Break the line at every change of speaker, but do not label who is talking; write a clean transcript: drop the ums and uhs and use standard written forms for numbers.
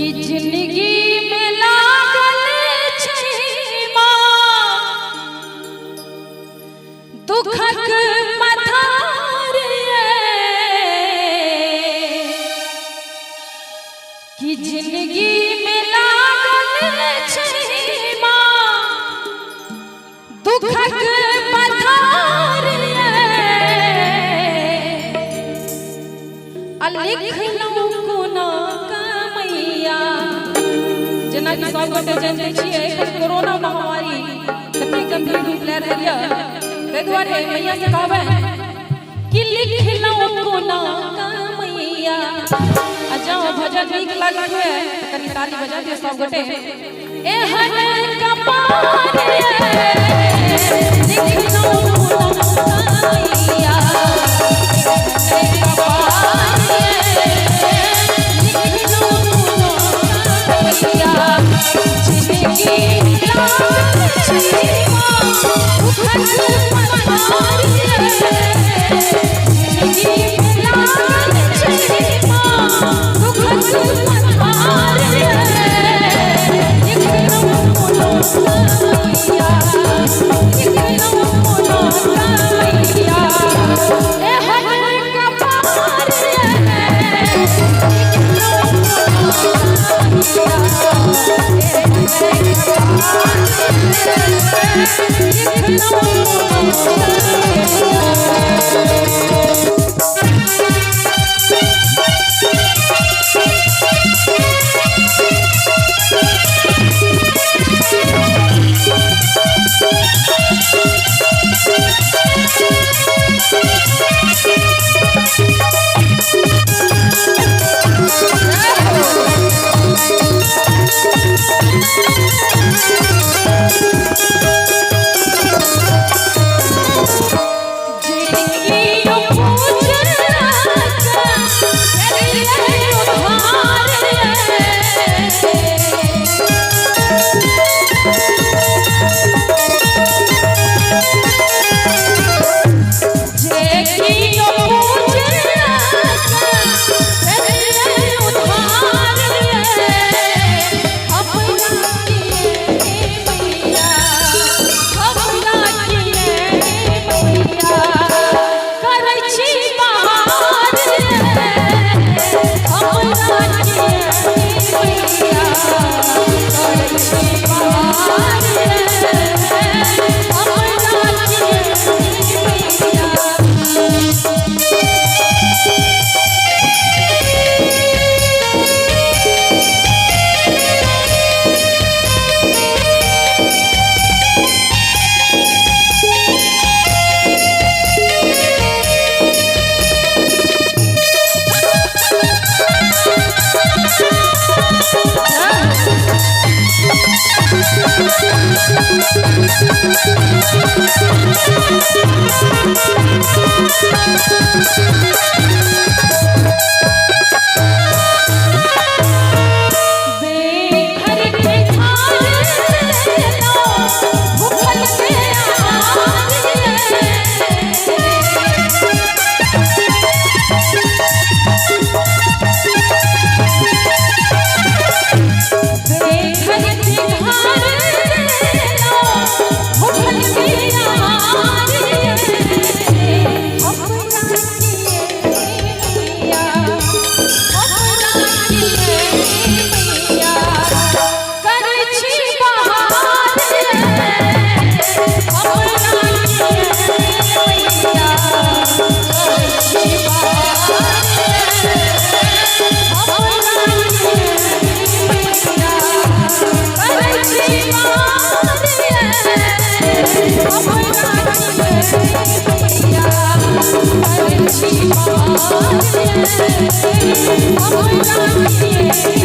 कि जिंदगी में लागल छै माँ दुखक पथार कि जिंदगी में लागल छै माँ दुखक पथार लिखलौं कोना कमैया जेना कि सब गोटे जानै छियै कोरोना महामारी कतेक गंभीर रूप ले रहल यऽ ताहि दुआरे मैया से कहबै कि लिखलौं कोना कमैया आ जँ भजन नीक लागत है कनि ताली बजा दियौ सब गोटे एहन कपार लिखलौं कोना कमैया
Oh,